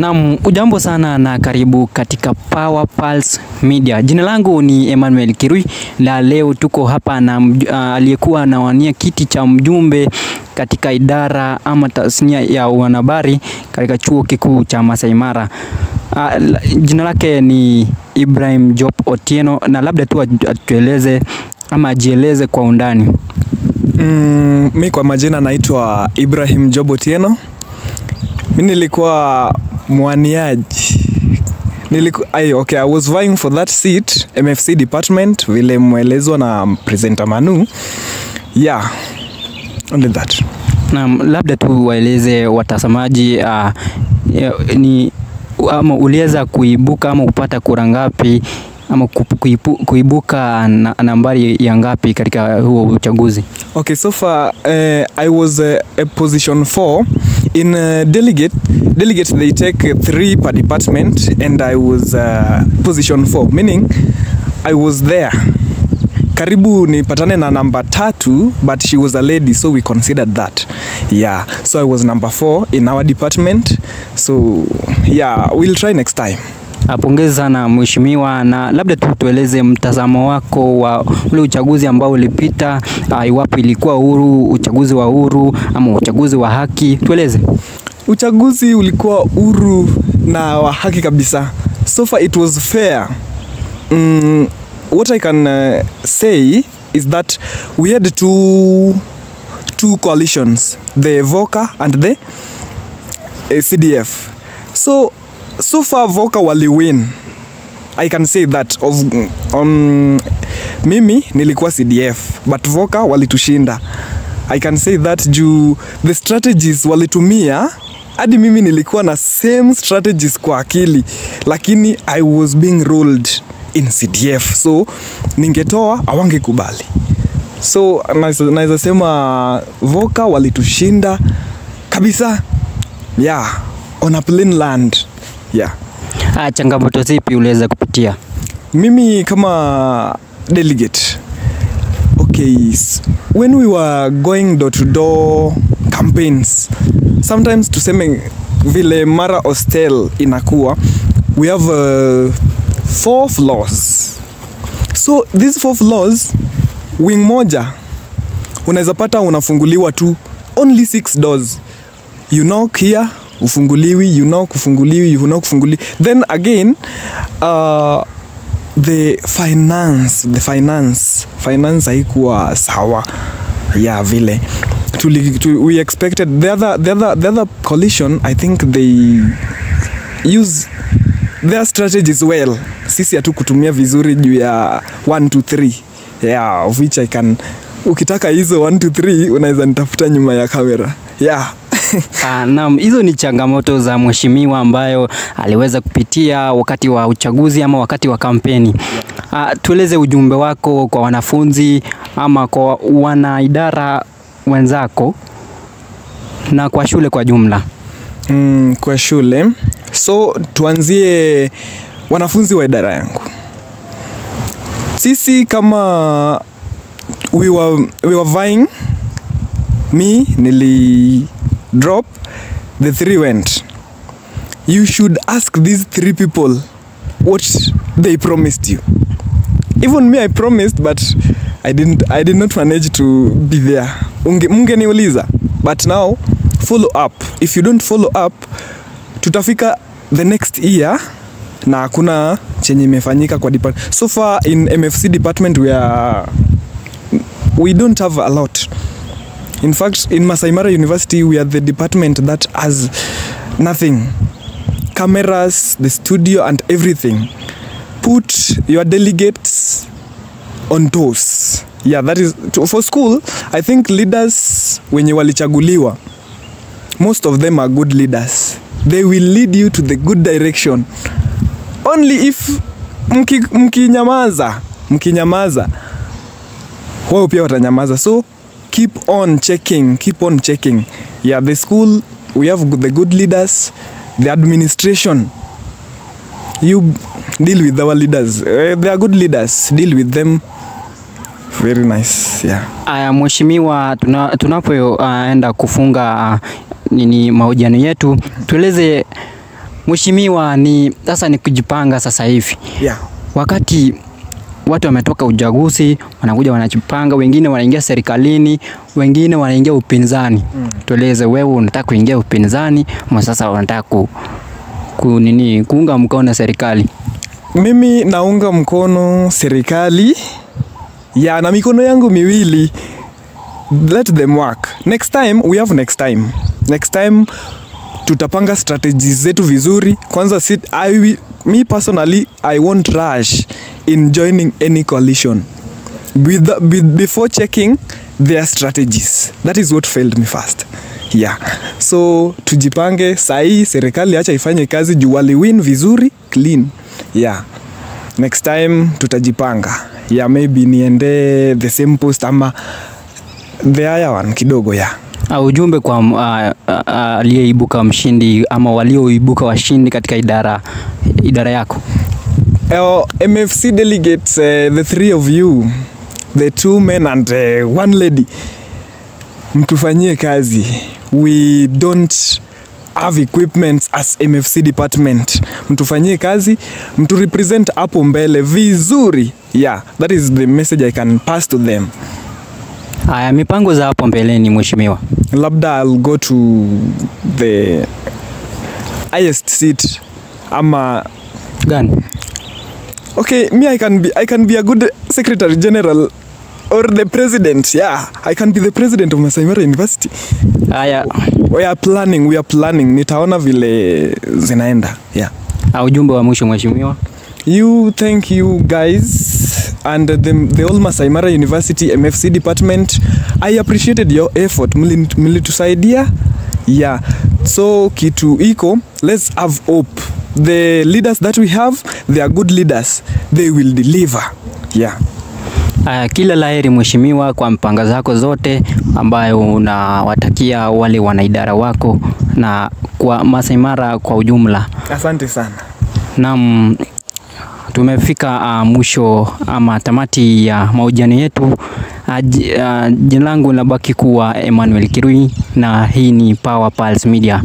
Naam, ujambo sana na karibu katika Power Pulse Media. Jina langu ni Emmanuel Kirui na leo tuko hapa na aliyekuwa anawania kiti cha mjumbe katika idara ama tasnia ya wanahabari katika chuo kikuu cha Masai Mara. Jina lake ni Ibrahim Job Otieno na labda tu atueleze ama ajieleze kwa undani. Mimi kwa majina naitwa Ibrahim Job Otieno. Mimi nilikuwa mwaniaji. I was vying for that seat, MFC department, vile mwelezwa na presenter Manu. Yeah, only that. Naam, labda tu waeleze watazamaji ni ama uliweza kuibuka ama kupata kura ngapi ama kuibuka nambari ya ngapi katika huo uchaguzi? Okay, so far I was a position 4 in delegates they take 3 per department and I was position 4, meaning I was there. Karibu nipatane na number 3, but she was a lady, so we considered that. Yeah, so I was number 4 in our department. So yeah, we'll try next time. Pongezi sana mheshimiwa, na labda tu tueleze mtazamo wako wa ule uchaguzi ambao ulipita, iwapo ilikuwa huru, uchaguzi wa huru ama uchaguzi wa haki, tueleze. Uchaguzi ulikuwa huru na wa haki kabisa. So far it was fair. What I can say is that we had two coalitions, the VOCA and the CDF. So far VOCA wali win. I can say that mimi nilikuwa CDF but VOCA walitushinda. I can say that juu the strategies walitumia hadi mimi nilikuwa na same strategies kwa akili, lakini I was being ruled in CDF, so ningetoa hawangekubali. So naweza sema VOCA walitushinda kabisa. Yeah, on a plain land. Yeah. Changamoto zipi uliweza kupitia? Mimi kama delegate. Okay, when we were going door to door campaigns, sometimes tuseme vile Mara Hostel inakuwa, we have 4 floors. So these 4 floors, wing moja unaweza pata unafunguliwa tu only 6 doors. You knock here, ufunguliwi, you knock, ufunguliwi, you knock, ufunguliwi. Then again, the finance haikuwa sawa. Yeah, vile we expected the other coalition, I think they use their strategies well. Sisi hatu kutumia vizuri juu ya 1 2 3. Yeah, of which I can, ukitaka hizo 1 2 3 unaweza nitafuta nyuma ya kamera. Yeah. Naam, hizo ni changamoto za mheshimiwa ambayo aliweza kupitia wakati wa uchaguzi ama wakati wa kampeni. Tueleze ujumbe wako kwa wanafunzi ama kwa wanaidara wenzako na kwa shule kwa jumla. Kwa shule, so tuanzie wanafunzi wa idara yangu. Sisi kama we were vying, me nili drop, the 3 went. You should ask these 3 people what they promised you. Even me, I promised, but I did not manage to be there. Mungeniuliza, but now follow up. If you don't follow up, tutafika the next year na hakuna chenye imefanyika kwa department. So far in MFC department we don't have a lot. In fact, in Masai Mara University, we are the department that has nothing. Cameras, the studio and everything. Put your delegates on toes. Yeah, that is for school. I think leaders wenye walichaguliwa, most of them are good leaders. They will lead you to the good direction. Only if mkinyamaza wao pia watanyamaza. So keep on checking. Yeah, the school, we have the good leaders. The administration, you deal with our leaders. They are good leaders. Deal with them. Very nice. Yeah. Mheshimiwa, tunapoenda kufunga nini mahojiano yetu, tueleze Mheshimiwa, ni sasa ni kujipanga sasa hivi. Yeah. Wakati watu wametoka uchaguzi, wanakuja wanajipanga, wengine wanaingia serikalini, wengine wanaingia upinzani. Tueleze wewe unataka kuingia upinzani ama sasa unataka kuunga mkono serikali? Mimi naunga mkono serikali. Ya, na mikono yangu miwili. Let them work. Next time, we have next time. Next time, tutapanga strategies zetu vizuri. Kwanza me personally, I won't rush in joining any coalition before checking their strategies. That is what failed me first. Yeah. So, tujipange, sahi, serikali acha ifanye kazi juu wali win vizuri, clean. Yeah. Next time, tutajipanga. Yeah, maybe niende the same post ama the other one kidogo ya. Ujumbe kwa aliyeibuka mshindi ama walioibuka washindi katika idara yako. MFC delegates, the three of you, the 2 men and 1 lady, mtufanyie kazi. We don't have equipments as MFC department. Mtufanyie kazi, mtu represent hapo mbele vizuri. Yeah, that is the message I can pass to them. Haya, mipango za hapo mbeleni Mheshimiwa. Labda I'll go to the highest seat ama gani? Okay, me I can be a good secretary general or the president. Yeah, I can be the president of Masai Mara University. Haya, we are planning. Nitaona vile zinaenda. Yeah. Ujumbe wa mwisho Mheshimiwa. Thank you guys and the whole Masai Mara University MFC department. I appreciated your effort. Mlitusaidia. Yeah. So kitu iko, let's have hope. The leaders that we have, they are good leaders. They will deliver. Yeah. Kila laheri Mheshimiwa kwa mpanga zako zote ambayo unawatakia wale wanaidara wako na kwa Masai Mara kwa ujumla. Asante sana. Naam, tumefika mwisho ama tamati ya mahojiano yetu. Jina langu linabaki kuwa Emmanuel Kirui na hii ni Power Pulse Media.